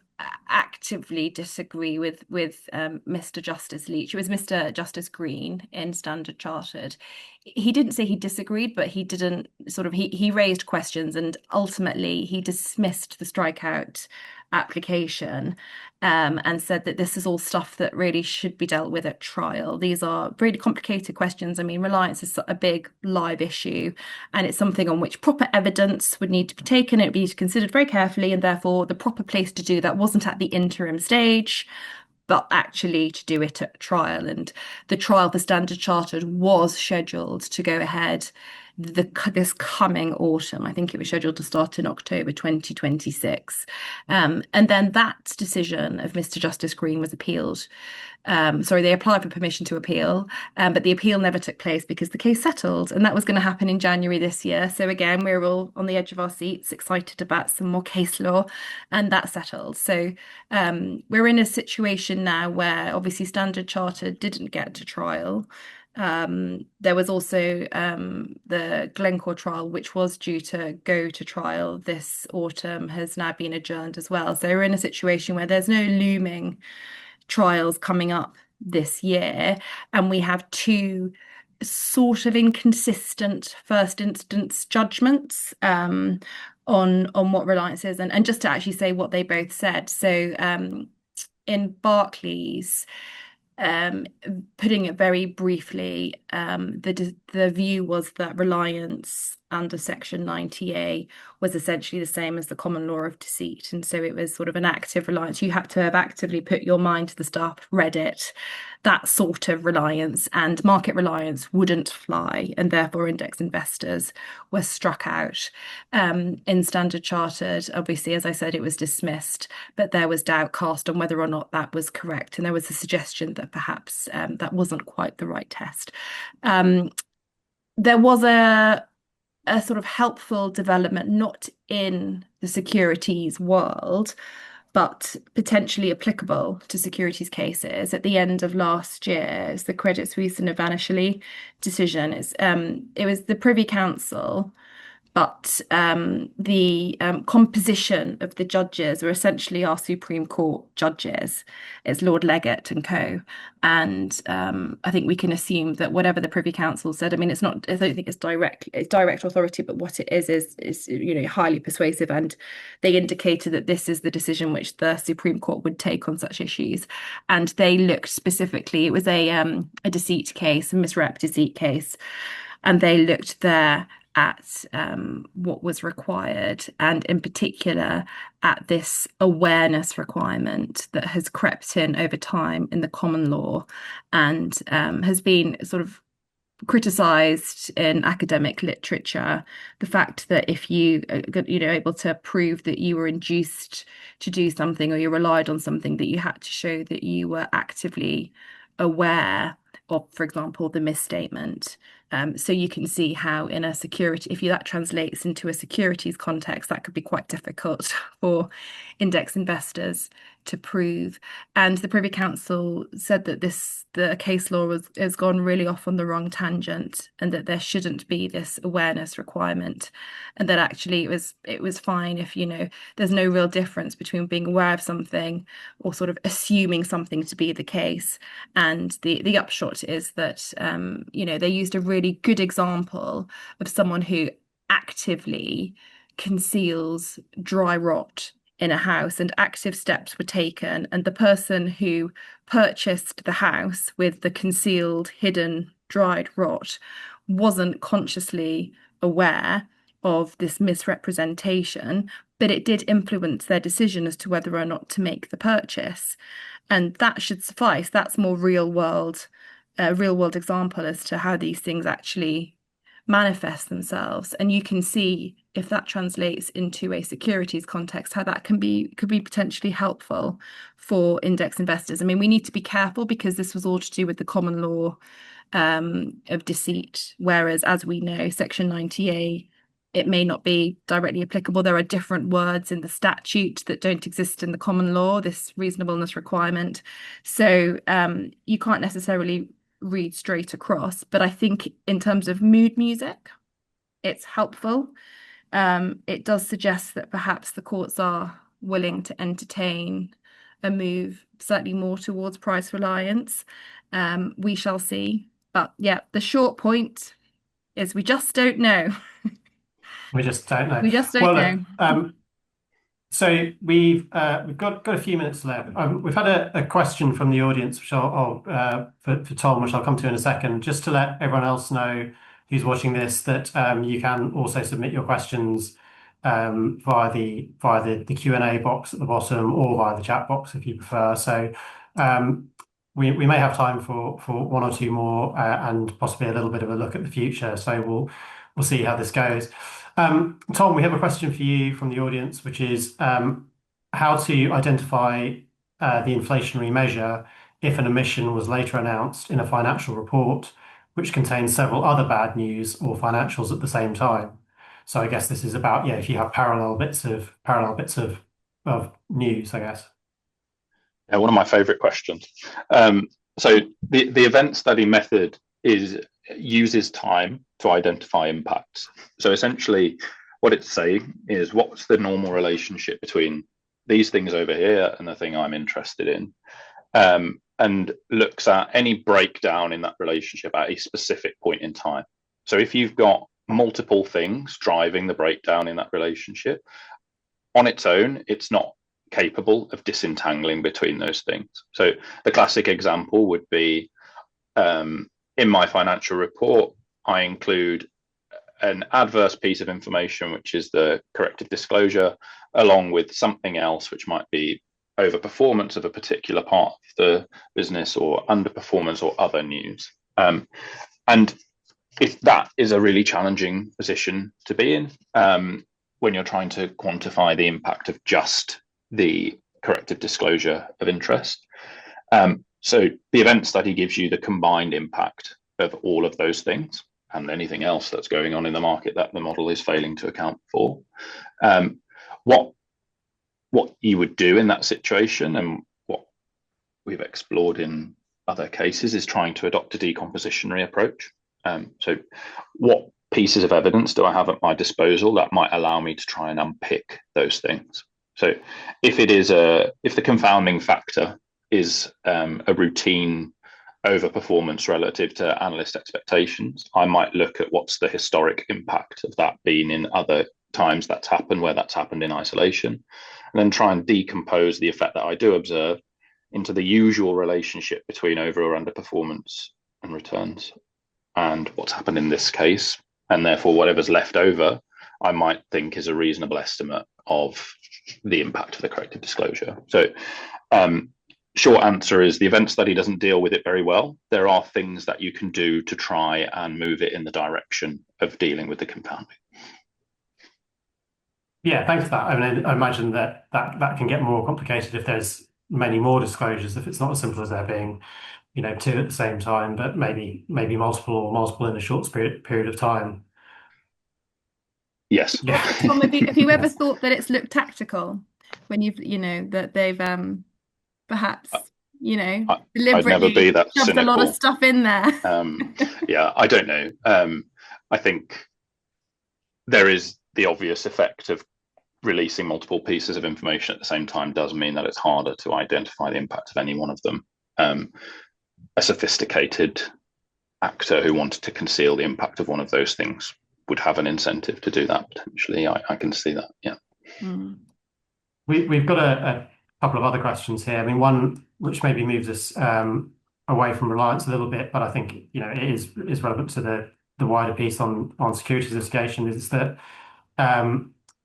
actively disagree with Mr. Justice Leach. It was Mr. Justice Green in Standard Chartered. he didn't say he disagreed, but he didn't he raised questions, and ultimately he dismissed the strikeout application, and said that this is all stuff that really should be dealt with at trial. These are really complicated questions. I mean, reliance is a big live issue, and it's something on which proper evidence would need to be taken. It would be considered very carefully, and therefore the proper place to do that wasn't at the interim stage, but actually to do it at trial. And the trial for Standard Chartered was scheduled to go ahead this coming autumn. I think it was scheduled to start in October 2026. And then that decision of Mr. Justice Green was appealed. They applied for permission to appeal, but the appeal never took place because the case settled, and that was going to happen in January this year. So again, we're all on the edge of our seats, excited about some more case law, and that settled. So we're in a situation now where obviously Standard Chartered didn't get to trial. There was also the Glencore trial, which was due to go to trial this autumn, has now been adjourned as well. So we're in a situation where there's no looming trials coming up this year, and we have two sort of inconsistent first instance judgments on what reliance is, and just to actually say what they both said. So in Barclays, putting it very briefly, the view was that reliance under Section 90A was essentially the same as the common law of deceit. And so it was sort of an active reliance. You had to have actively put your mind to the stuff, read it, that sort of reliance, and market reliance wouldn't fly. And therefore, index investors were struck out. In Standard Chartered, obviously, as I said, it was dismissed, but there was doubt cast on whether or not that was correct. And there was a suggestion that perhaps that wasn't quite the right test. There was a sort of helpful development, not in the securities world, but potentially applicable to securities cases. At the end of last year, it's the Credit Suisse and Lanceley decision. It was the Privy Council, but the composition of the judges were essentially our Supreme Court judges. It's Lord Leggett and co. And I think we can assume that whatever the Privy Council said, I mean, it's not, I don't think it's direct authority, but what it is highly persuasive. And they indicated that this is the decision which the Supreme Court would take on such issues. And they looked specifically, it was a deceit case, a misrep deceit case, and they looked there at what was required, and in particular at this awareness requirement that has crept in over time in the common law and has been sort of criticised in academic literature. The fact that if you able to prove that you were induced to do something, or you relied on something, that you had to show that you were actively aware of, for example, the misstatement. So you can see how in a security, if that translates into a securities context, that could be quite difficult for index investors to prove. And the Privy Council said that the case law has gone really off on the wrong tangent, and that there shouldn't be this awareness requirement, and that actually it was fine if there's no real difference between being aware of something or sort of assuming something to be the case. And the upshot is that they used a really good example of someone who actively conceals dry rot in a house, and active steps were taken, and the person who purchased the house with the concealed, hidden, dried rot wasn't consciously aware of this misrepresentation, but it did influence their decision as to whether or not to make the purchase. And that should suffice. That's more real world example as to how these things actually manifest themselves. And you can see, if that translates into a securities context, how that could be potentially helpful for index investors. I mean, we need to be careful because this was all to do with the common law of deceit, whereas, as we know, Section 90A, it may not be directly applicable. There are different words in the statute that don't exist in the common law, this reasonableness requirement. So you can't necessarily read straight across, but I think in terms of mood music, it's helpful. It does suggest that perhaps the courts are willing to entertain a move slightly more towards price reliance. We shall see. But yeah, the short point is we just don't know. We just don't know. We just don't Well, know. look, so we've got a few minutes left. We've had a question from the audience, which for Tom, which I'll come to in a second, just to let everyone else know who's watching this that you can also submit your questions via the Q&A box at the bottom or via the chat box if you prefer. So we may have time for one or two more and possibly a little bit of a look at the future. So we'll see how this goes. Tom, we have a question for you from the audience, which is how to identify the inflationary measure if an omission was later announced in a financial report which contains several other bad news or financials at the same time. So I guess this is about, if you have parallel bits of news, I guess. Yeah, one of my favorite questions. So the event study method uses time to identify impacts. So essentially what it's saying is, what's the normal relationship between these things over here and the thing I'm interested in, and looks at any breakdown in that relationship at a specific point in time. So if you've got multiple things driving the breakdown in that relationship, on its own, it's not capable of disentangling between those things. So the classic example would be, in my financial report, I include an adverse piece of information, which is the corrective disclosure, along with something else, which might be overperformance of a particular part of the business or underperformance or other news. And if that is a really challenging position to be in, when you're trying to quantify the impact of just the corrective disclosure of interest. So the event study gives you the combined impact of all of those things and anything else that's going on in the market that the model is failing to account for. What you would do in that situation, and what we've explored in other cases, is trying to adopt a decompositionary approach. So what pieces of evidence do I have at my disposal that might allow me to try and unpick those things? So if the confounding factor is a routine overperformance relative to analyst expectations, I might look at what's the historic impact of that been in other times that's happened, where that's happened in isolation, and then try and decompose the effect that I do observe into the usual relationship between over or underperformance and returns and what's happened in this case. And therefore, whatever's left over, I might think is a reasonable estimate of the impact of the corrective disclosure. So short answer is, the event study doesn't deal with it very well. There are things that you can do to try and move it in the direction of dealing with the confounding. Yeah, thanks for that. I mean, I imagine that can get more complicated if there's many more disclosures, if it's not as simple as there being, two at the same time, but maybe multiple in a short period of time. Yes. Yeah. Tom, have you ever thought that it's looked tactical when that they've perhaps deliberately I'd never be that shoved cynical. a lot of stuff in there? Yeah, I don't know. I think there is the obvious effect of releasing multiple pieces of information at the same time does mean that it's harder to identify the impact of any one of them. A sophisticated actor who wanted to conceal the impact of one of those things would have an incentive to do that, potentially. I can see that, yeah. Mm. We've got a couple of other questions here. I mean, one which maybe moves us away from reliance a little bit, but I think it is relevant to the wider piece on securities litigation, is that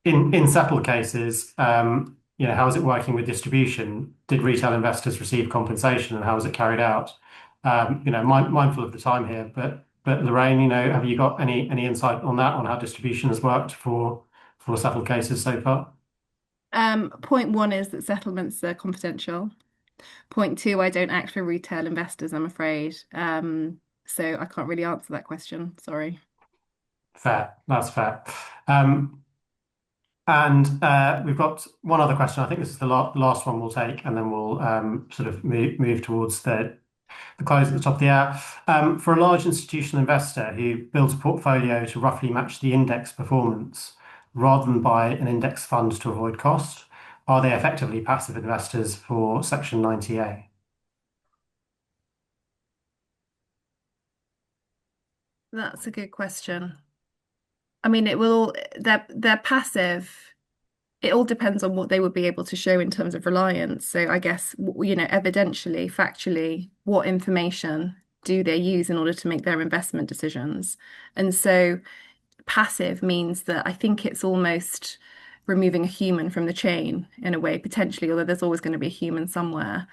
in settled cases, how is it working with distribution? Did retail investors receive compensation, and how was it carried out? Mindful of the time here, but Lorraine, have you got any insight on that, on how distribution has worked for settled cases so far? Point one is that settlements are confidential. Point two, I don't act for retail investors, I'm afraid. So I can't really answer that question. Sorry. Fair. That's fair. And we've got one other question. I think this is the last one we'll take, and then we'll sort of move towards the close at the top of the hour. For a large institutional investor who builds a portfolio to roughly match the index performance rather than buy an index fund to avoid cost, are they effectively passive investors for Section 90A? That's a good question. I mean, they're passive. It all depends on what they would be able to show in terms of reliance. So I guess, evidentially, factually, what information do they use in order to make their investment decisions? And so passive means that I think it's almost removing a human from the chain in a way, potentially, although there's always going to be a human somewhere.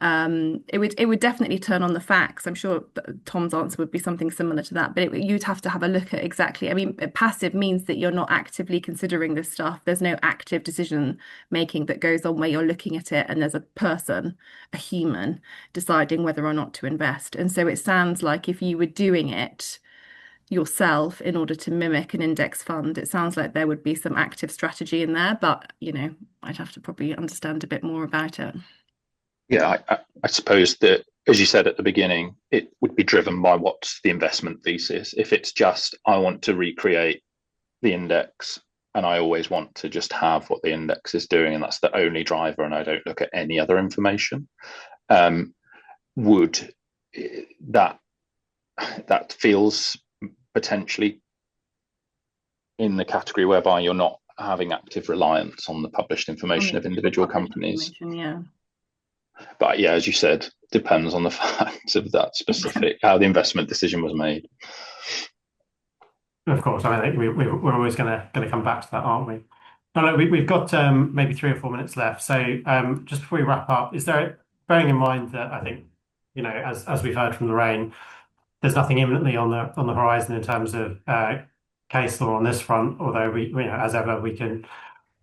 It would definitely turn on the facts. I'm sure Tom's answer would be something similar to that, but you'd have to have a look at exactly. I mean, passive means that you're not actively considering this stuff. There's no active decision making that goes on where you're looking at it and there's a person, a human, deciding whether or not to invest. And so it sounds like if you were doing it yourself in order to mimic an index fund, it sounds like there would be some active strategy in there, but I'd have to probably understand a bit more about it. Yeah, I suppose that, as you said at the beginning, it would be driven by what's the investment thesis. If it's just, I want to recreate the index and I always want to just have what the index is doing, and that's the only driver, and I don't look at any other information, would that feels potentially in the category whereby you're not having active reliance on the published information of individual companies. Yeah. But yeah, as you said, depends on the facts of that specific, how the investment decision was made. Of course, I think we're always going to come back to that, aren't we? No, look, we've got maybe 3 or 4 minutes left. So just before we wrap up, is there, bearing in mind that I think, as we've heard from Lorraine, there's nothing imminently on the horizon in terms of case law on this front, although as ever, we can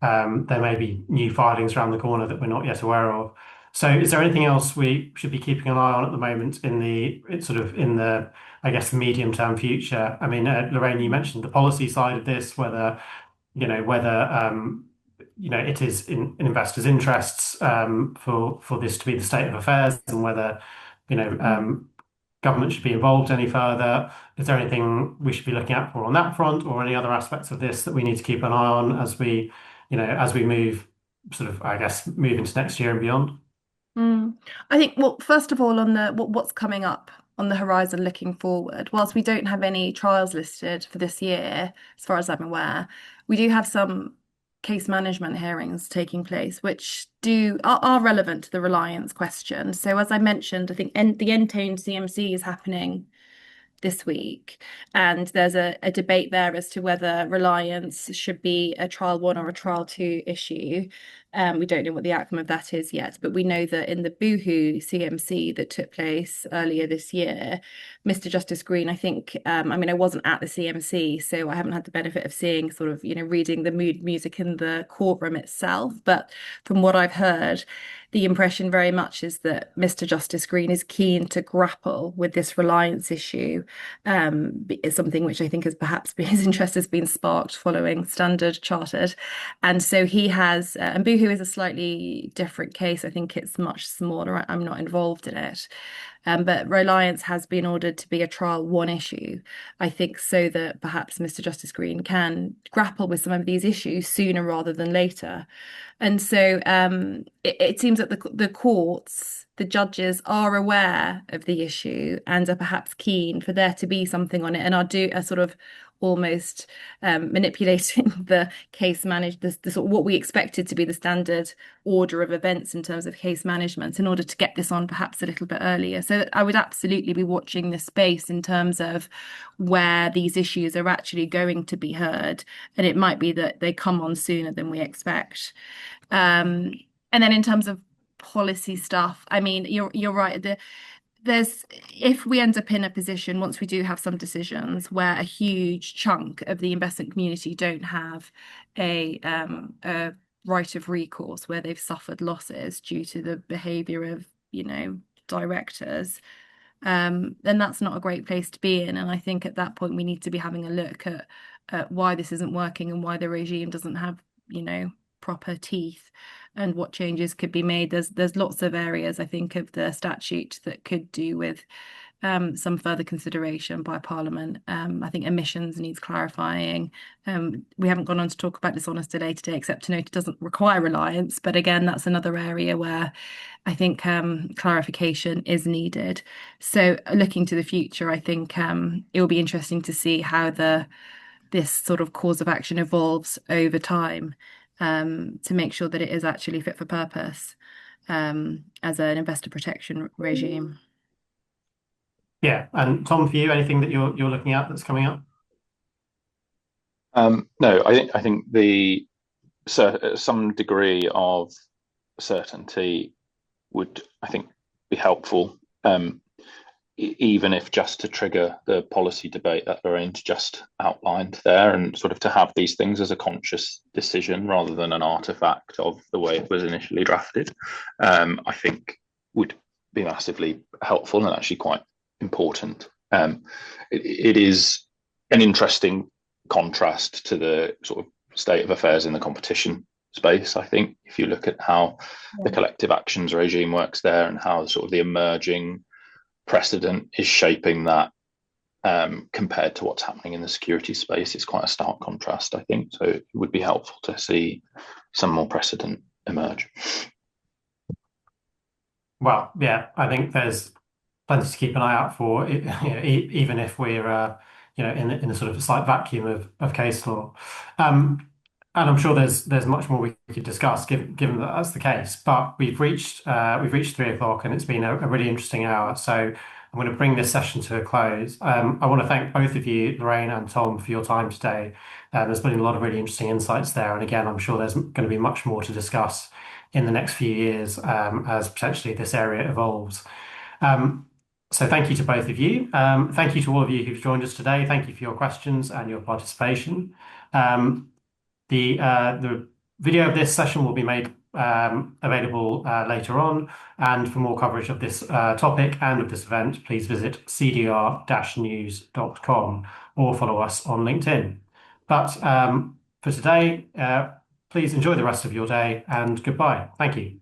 there may be new filings around the corner that we're not yet aware of. So is there anything else we should be keeping an eye on at the moment in the I guess medium term future? I mean, Lorraine, you mentioned the policy side of this, whether it is in investors' interests for this to be the state of affairs, and whether government should be involved any further. Is there anything we should be looking out for on that front, or any other aspects of this that we need to keep an eye on as we move move into next year and beyond? I think, well, first of all, on what's coming up on the horizon looking forward, whilst we don't have any trials listed for this year, as far as I'm aware, we do have some case management hearings taking place, which are relevant to the reliance question. So as I mentioned, I think the Entone CMC is happening this week, and there's a debate there as to whether reliance should be a trial 1 or a trial 2 issue. We don't know what the outcome of that is yet, but we know that in the Boohoo CMC that took place earlier this year, Mr. Justice Green, I think, I mean, I wasn't at the CMC, so I haven't had the benefit of seeing reading the mood music in the courtroom itself. But from what I've heard, the impression very much is that Mr. Justice Green is keen to grapple with this reliance issue. Is something which I think has perhaps his interest has been sparked following Standard Chartered. And so he has, and Boohoo is a slightly different case. I think it's much smaller. I'm not involved in it. But reliance has been ordered to be a trial 1 issue, I think, so that perhaps Mr. Justice Green can grapple with some of these issues sooner rather than later. And so it seems that the courts, the judges are aware of the issue and are perhaps keen for there to be something on it, and are sort of almost manipulating the case what we expected to be the standard order of events in terms of case management in order to get this on perhaps a little bit earlier. So I would absolutely be watching this space in terms of where these issues are actually going to be heard, and it might be that they come on sooner than we expect. And then in terms of policy stuff, I mean, you're right. If we end up in a position, once we do have some decisions, where a huge chunk of the investment community don't have a right of recourse, where they've suffered losses due to the behaviour of directors, then that's not a great place to be in. And I think at that point we need to be having a look at why this isn't working and why the regime doesn't have proper teeth, and what changes could be made. There's lots of areas, I think, of the statute that could do with some further consideration by Parliament. I think emissions needs clarifying. We haven't gone on to talk about dishonest delay today, except to note it doesn't require reliance. But again, that's another area where I think clarification is needed. So looking to the future, I think it will be interesting to see how this sort of cause of action evolves over time, to make sure that it is actually fit for purpose as an investor protection regime. Yeah, and Tom, for you, anything that you're looking at that's coming up? No, I think some degree of certainty would, I think, be helpful, even if just to trigger the policy debate that Lorraine's just outlined there, and sort of to have these things as a conscious decision rather than an artifact of the way it was initially drafted, I think would be massively helpful and actually quite important. It is an interesting contrast to the sort of state of affairs in the competition space. I think if you look at how the collective actions regime works there and how sort of the emerging precedent is shaping that, compared to what's happening in the security space, it's quite a stark contrast, I think. So it would be helpful to see some more precedent emerge. Well, yeah, I think there's plenty to keep an eye out for, even if we're in a sort of slight vacuum of case law. And I'm sure there's much more we could discuss, given that that's the case. But we've reached 3 o'clock, and it's been a really interesting hour. So I'm going to bring this session to a close. I want to thank both of you, Lorraine and Tom, for your time today. There's been a lot of really interesting insights there, and again, I'm sure there's going to be much more to discuss in the next few years, as potentially this area evolves. So thank you to both of you. Thank you to all of you who've joined us today. Thank you for your questions and your participation. The video of this session will be made available later on. And for more coverage of this topic and of this event, please visit cdr-news.com or follow us on LinkedIn. But for today, please enjoy the rest of your day and goodbye. Thank you.